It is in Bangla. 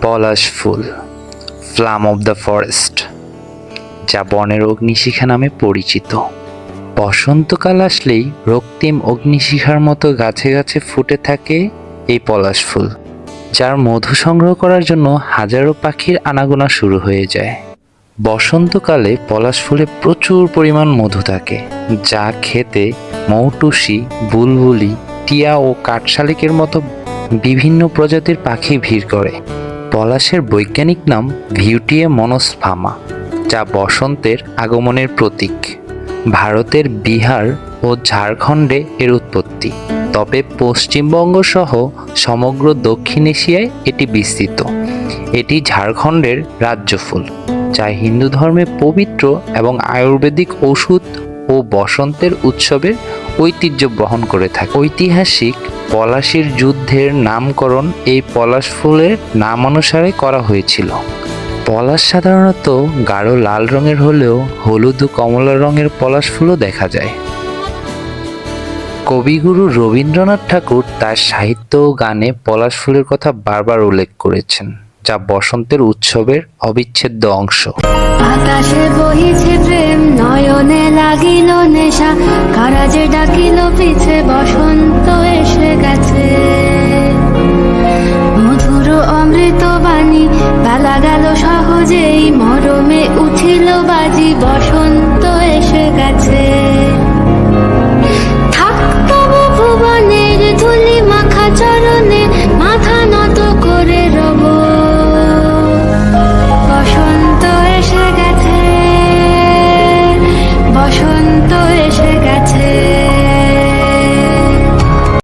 Palash full, flam of the forest, যা বনের অগ্নিশিখা নামে পরিচিত। বসন্তকাল আসলেই রক্তিম অগ্নিশিখার মতো গাছে গাছে ফুটে থাকে এই পলাশ ফুল, যার মধু সংগ্রহ করার জন্য হাজারো পাখির আনাগোনা শুরু হয়ে যায়। বসন্তকালে পলাশ ফুলে প্রচুর পরিমাণ মধু থাকে, যা খেতে মৌটুসি, বুলবুলি, টিয়া ও কাঠশালিকের মতো বিভিন্ন প্রজাতির পাখি ভিড় করে। পলাশের বৈজ্ঞানিক নাম ভিউটিয়ে মনোসফামা, যা বসন্তের আগমনের প্রতীক। ভারতের বিহার ও ঝাড়খণ্ডে এর উৎপত্তি, তবে পশ্চিমবঙ্গ সহ সমগ্র দক্ষিণ এশিয়ায় এটি বিস্তৃত। এটি ঝাড়খণ্ডের রাজ্য ফুল, যা হিন্দু ধর্মে পবিত্র এবং আয়ুর্বেদিক ওষুধ ও বসন্তের উৎসবের ঐতিহ্য বহন করে থাকে। ঐতিহাসিক পলাশীর যুদ্ধের নামকরণ এই পলাশ ফুলের নাম অনুসারে করা হয়েছিল। পলাশ সাধারণত গাঢ় লাল রঙের হলেও হলুদ ও কমলা রঙের পলাশ ফুলও দেখা যায়। কবিগুরু রবীন্দ্রনাথ ঠাকুর তার সাহিত্য ও গানে পলাশ ফুলের কথা বারবার উল্লেখ করেছেন, যা বসন্তের উৎসবের অবিচ্ছেদ্য অংশ। আকাশে বহিছে প্রেম, নয়নে লাগিল নেশা, কারা যে ডাকিল পিছে, বসন্ত এসে গেছে।